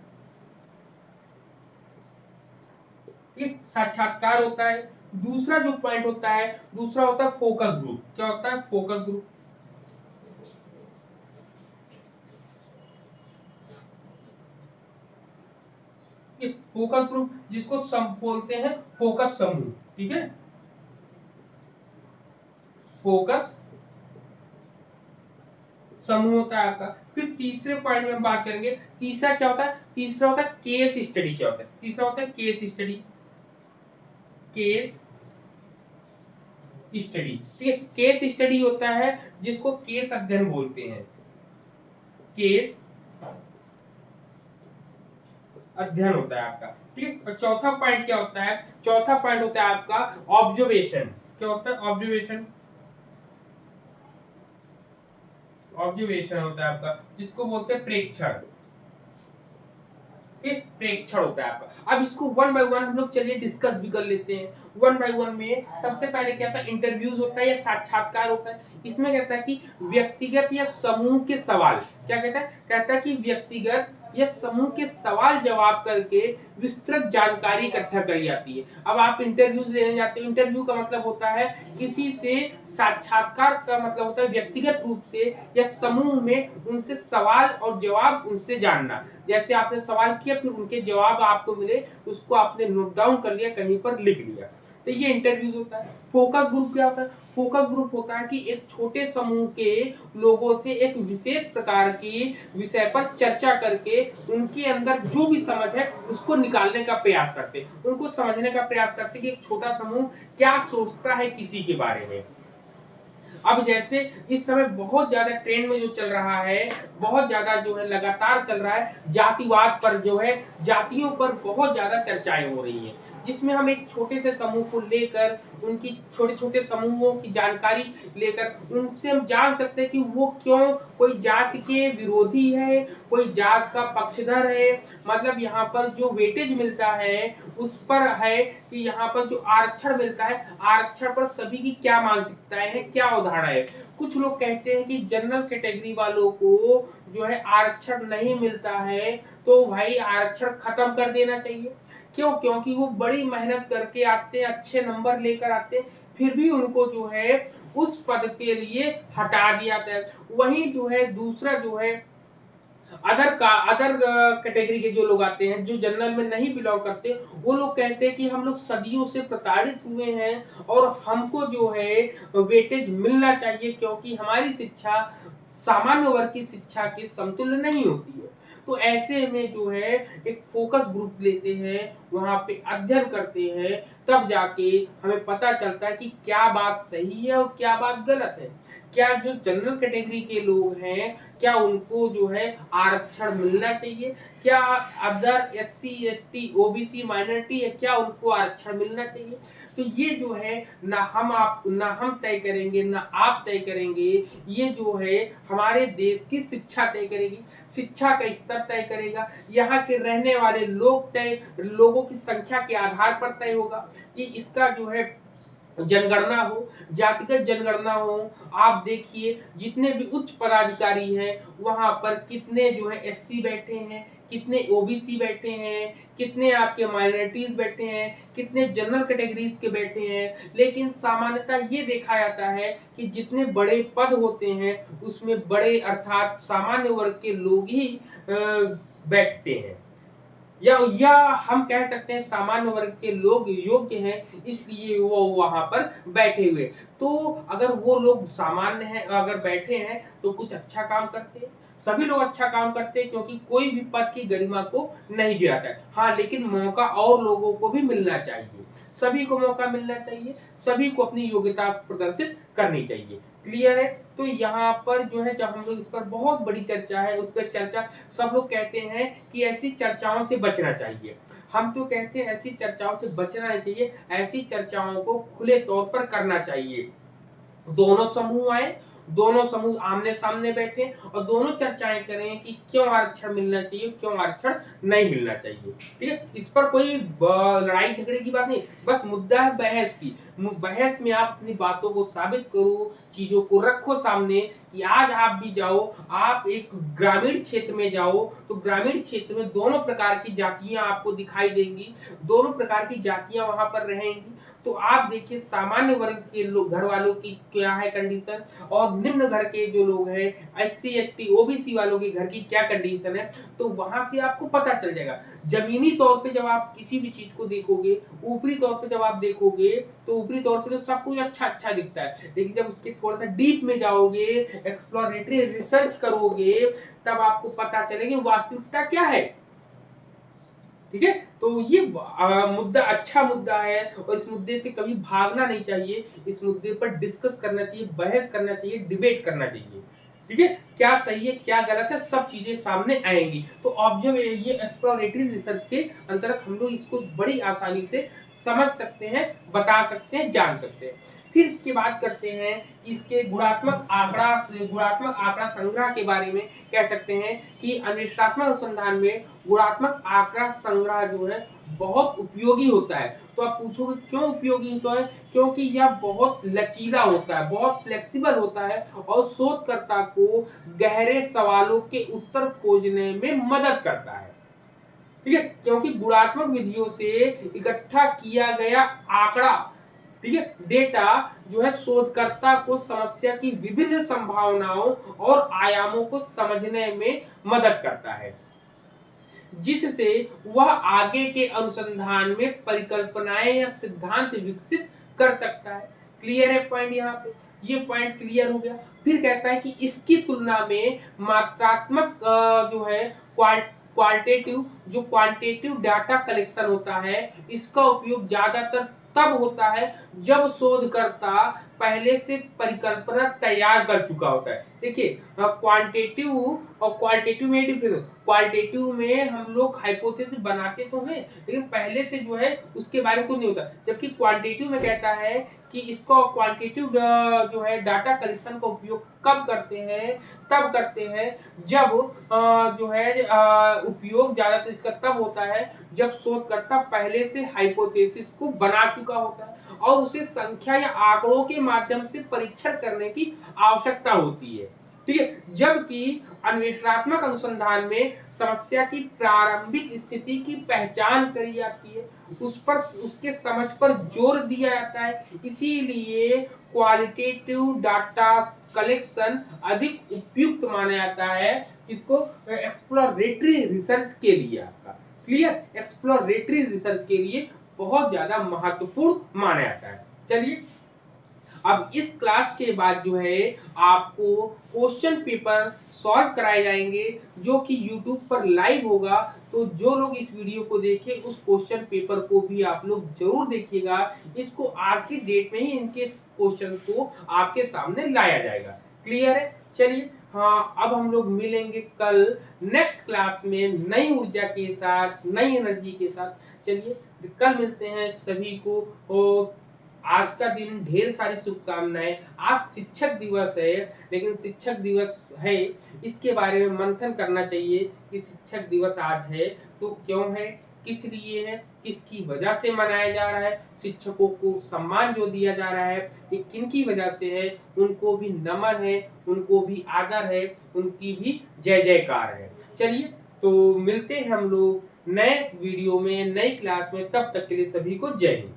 साक्षात्कार होता है। दूसरा जो पॉइंट होता है, दूसरा होता है फोकस ग्रुप। क्या होता है? Focus group. फोकस ग्रुप जिसको बोलते हैं फोकस समूह। ठीक है, फोकस समूह होता है आपका। फिर तीसरे पॉइंट में हम बात करेंगे। तीसरा क्या होता है? तीसरा होता है केस स्टडी। क्या होता है? तीसरा होता है केस स्टडी। केस स्टडी, ठीक है, केस स्टडी होता है जिसको केस अध्ययन बोलते हैं। केस अध्ययन होता है आपका। ठीक है, और चौथा पॉइंट क्या होता है? चौथा पॉइंट होता है आपका ऑब्जर्वेशन। क्या होता है? ऑब्जर्वेशन। ऑब्जर्वेशन होता है आपका, जिसको बोलते हैं प्रेक्षण। एक प्रेक्षण होता है आपका। अब इसको वन बाय वन हम लोग चलिए डिस्कस भी कर लेते हैं। वन बाय वन में सबसे पहले क्या होता है? इंटरव्यूज होता है या साक्षात्कार होता है। इसमें कहता है कि व्यक्तिगत या समूह के सवाल, क्या कहता है? कहता है कि व्यक्तिगत या समूह के सवाल जवाब करके विस्तृत जानकारी इकट्ठा करी जाती है। अब आप इंटरव्यूज लेने जाते हो, इंटरव्यू का मतलब होता है किसी से साक्षात्कार का मतलब होता है व्यक्तिगत रूप से या समूह में उनसे सवाल और जवाब उनसे जानना। जैसे आपने सवाल किया फिर उनके जवाब आपको मिले, उसको आपने नोट डाउन कर लिया, कहीं पर लिख लिया, तो ये इंटरव्यूज होता है। फोकस ग्रुप क्या होता है? फोकस ग्रुप होता है कि एक छोटे समूह के लोगों से एक विशेष प्रकार की विषय पर चर्चा करके उनके अंदर जो भी समझ है उसको निकालने का प्रयास करते, उनको समझने का प्रयास करते कि एक छोटा समूह क्या सोचता है किसी के बारे में। अब जैसे इस समय बहुत ज्यादा ट्रेंड में जो चल रहा है, बहुत ज्यादा जो है लगातार चल रहा है, जातिवाद पर जो है, जातियों पर बहुत ज्यादा चर्चाएं हो रही हैं, जिसमें हम एक छोटे से समूह को लेकर उनकी छोटे-छोटे समूहों की जानकारी लेकर उनसे हम जान सकते हैं कि वो क्यों कोई जाति के विरोधी है, कोई जात का पक्षधर है। मतलब यहाँ पर जो वेटेज मिलता है उस पर है कि यहाँ पर जो आरक्षण मिलता है, आरक्षण पर सभी की क्या मानसिकताएं हैं, क्या उदाहरण है। कुछ लोग कहते हैं कि जनरल कैटेगरी वालों को जो है आरक्षण नहीं मिलता है, तो भाई आरक्षण खत्म कर देना चाहिए। क्यों? क्योंकि वो बड़ी मेहनत करके आते हैं, अच्छे नंबर लेकर आते हैं, फिर भी उनको जो है उस पद के लिए हटा दिया जाता है। वहीं जो है दूसरा जो है अदर कैटेगरी के जो लोग आते हैं, जो जनरल में नहीं बिलोंग करते, वो लोग कहते हैं कि हम लोग सदियों से प्रताड़ित हुए हैं और हमको जो है वेटेज मिलना चाहिए, क्योंकि हमारी शिक्षा सामान्य वर्ग की शिक्षा के समतुल्य नहीं होती है। तो ऐसे में जो है एक फोकस ग्रुप लेते हैं, वहां पे अध्ययन करते हैं, तब जाके हमें पता चलता है कि क्या बात सही है और क्या बात गलत है। क्या जो जनरल कैटेगरी के लोग हैं, क्या उनको जो है आरक्षण मिलना चाहिए? क्या other SC, ST, OBC minority है, क्या उनको आरक्षण मिलना चाहिए? तो ये जो है ना हम तय करेंगे, ना आप तय करेंगे। ये जो है हमारे देश की शिक्षा तय करेगी, शिक्षा का स्तर तय करेगा, यहाँ के रहने वाले लोगों की संख्या के आधार पर तय होगा कि इसका जो है जनगणना हो, जातिगत जनगणना हो। आप देखिए जितने भी उच्च पदाधिकारी हैं, वहां पर कितने जो है एससी बैठे हैं, कितने ओबीसी बैठे हैं, कितने आपके माइनॉरिटीज बैठे हैं, कितने जनरल कैटेगरीज के बैठे हैं। लेकिन सामान्यतः ये देखा जाता है कि जितने बड़े पद होते हैं उसमें बड़े अर्थात सामान्य वर्ग के लोग ही बैठते हैं, या हम कह सकते हैं सामान्य वर्ग के लोग योग्य हैं, इसलिए वो वहां पर बैठे हुए। तो अगर वो लोग सामान्य हैं, अगर बैठे हैं तो कुछ अच्छा काम करते हैं। सभी लोग अच्छा काम करते हैं, क्योंकि कोई भी पद की गरिमा को नहीं गिराता है। हाँ, लेकिन मौका और लोगों को भी मिलना चाहिए, सभी को मौका मिलना चाहिए, सभी को अपनी योग्यता प्रदर्शित करनी चाहिए। क्लियर है? तो यहाँ पर जो है जब हम लोग इस पर बहुत बड़ी चर्चा है, उस पर चर्चा सब लोग कहते हैं कि ऐसी चर्चाओं से बचना चाहिए। हम तो कहते हैं ऐसी चर्चाओं से बचना नहीं चाहिए, ऐसी चर्चाओं को खुले तौर पर करना चाहिए। दोनों समूह आए, दोनों समूह आमने-सामने बैठे और दोनों चर्चाएं करें कि क्यों आरक्षण मिलना चाहिए, क्यों आरक्षण नहीं मिलना चाहिए। ठीक है? इस पर कोई लड़ाई झगड़े की बात नहीं, बस मुद्दा है बहस की। बहस में आप अपनी बातों को साबित करो, चीजों को रखो सामने कि आज आप भी जाओ, आप एक ग्रामीण क्षेत्र में जाओ, तो ग्रामीण क्षेत्र में दोनों प्रकार की जातियां आपको दिखाई देंगी, दोनों प्रकार की जातियां वहां पर रहेंगी। तो आप देखिए सामान्य वर्ग के लोग घर वालों की क्या है कंडीशन, और निम्न घर के जो लोग हैं एससी, एसटी, ओबीसी वालों के घर की क्या कंडीशन है, तो वहां से आपको पता चल जाएगा। जमीनी तौर पे जब आप किसी भी चीज को देखोगे, ऊपरी तौर पे जब आप देखोगे, तो ऊपरी तौर पे तो सब कुछ अच्छा अच्छा दिखता है, लेकिन जब उसके थोड़ा सा डीप में जाओगे, एक्सप्लोरेटरी रिसर्च करोगे, तब आपको पता चलेगा वास्तविकता क्या है। ठीक है? तो ये मुद्दा अच्छा मुद्दा है और इस मुद्दे से कभी भागना नहीं चाहिए, इस मुद्दे पर डिस्कस करना चाहिए, बहस करना चाहिए, डिबेट करना चाहिए। ठीक है? क्या सही है, क्या गलत है, सब चीजें सामने आएंगी। तो ऑब्जर्व ये एक्सप्लोरेटरी रिसर्च के अंतर्गत हम लोग इसको बड़ी आसानी से समझ सकते हैं, बता सकते हैं, जान सकते हैं। फिर इसके बाद करते हैं इसके गुणात्मक आंकड़ा संग्रह के बारे में। कह सकते हैं कि अन्वेषणात्मक अनुसंधान में गुणात्मक आंकड़ा संग्रह जो है बहुत उपयोगी होता है। तो आप पूछोगे क्यों उपयोगी होता है? क्योंकि यह बहुत लचीला होता है, बहुत फ्लेक्सिबल होता है और शोधकर्ता को गहरे सवालों के उत्तर खोजने में मदद करता है। ठीक है, क्योंकि गुणात्मक विधियों से इकट्ठा किया गया आंकड़ा, ठीक है, डेटा जो है शोधकर्ता को समस्या की विभिन्न संभावनाओं और आयामों को समझने में मदद करता है, जिससे वह आगे के अनुसंधान में परिकल्पनाएं या सिद्धांत विकसित कर सकता है। क्लियर है पॉइंट? यहाँ पे ये पॉइंट क्लियर हो गया। फिर कहता है कि इसकी तुलना में मात्रात्मक जो है क्वांटिटेटिव डाटा कलेक्शन होता है, इसका उपयोग ज्यादातर तब होता है जब शोधकर्ता पहले से परिकल्पना तैयार कर चुका होता है। देखिए, क्वांटिटेटिव और क्वालिटेटिव में डिफरेंस। क्वालिटेटिव में हम लोग हाइपोथेसिस बनाते तो हैं, लेकिन पहले से जो है उसके बारे में कुछ नहीं होता। जबकि क्वांटिटेटिव में कहता है कि इसका क्वांटिटेटिव जो है डाटा कलेक्शन का उपयोग कब करते हैं? तब करते हैं जब जो है उपयोग ज्यादातर इसका तब होता है जब शोधकर्ता पहले से हाइपोथेसिस को बना चुका होता है और उसे संख्या या आंकड़ों के माध्यम से परीक्षण करने की आवश्यकता होती है। ठीक है, जबकि अन्वेषणात्मक अनुसंधान में समस्या की प्रारंभिक स्थिति की पहचान करी जाती है, उस पर उसके समझ पर जोर दिया जाता है। इसीलिए क्वालिटेटिव डाटा कलेक्शन अधिक उपयुक्त माना जाता है, इसको एक्सप्लोरेटरी रिसर्च के लिए। आपका क्लियर? एक्सप्लोरेटरी रिसर्च के लिए बहुत ज्यादा महत्वपूर्ण माना जाता है। चलिए, अब इस क्लास के बाद जो है आपको क्वेश्चन पेपर सॉल्व कराए जाएंगे, जो कि YouTube पर लाइव होगा। तो जो लोग इस वीडियो को देखें उस क्वेश्चन पेपर को भी आप लोग जरूर देखिएगा। इसको आज की डेट में ही इनके क्वेश्चन को आपके सामने लाया जाएगा। क्लियर है? चलिए, हाँ, अब हम लोग मिलेंगे कल नेक्स्ट क्लास में नई ऊर्जा के साथ, नई एनर्जी के साथ। चलिए, कल मिलते हैं सभी को। और आज का दिन ढेर सारी शुभकामनाएं। आज शिक्षक दिवस है, लेकिन शिक्षक दिवस है इसके बारे में मंथन करना चाहिए कि शिक्षक दिवस आज है तो क्यों है, किस लिए है, किसकी वजह से मनाया जा रहा है, शिक्षकों को सम्मान जो दिया जा रहा है ये किनकी वजह से है, उनको भी नमन है, उनको भी आदर है, उनकी भी जय जयकार है। चलिए, तो मिलते हैं हम लोग नए वीडियो में, नई क्लास में। तब तक के लिए सभी को जय हिंद।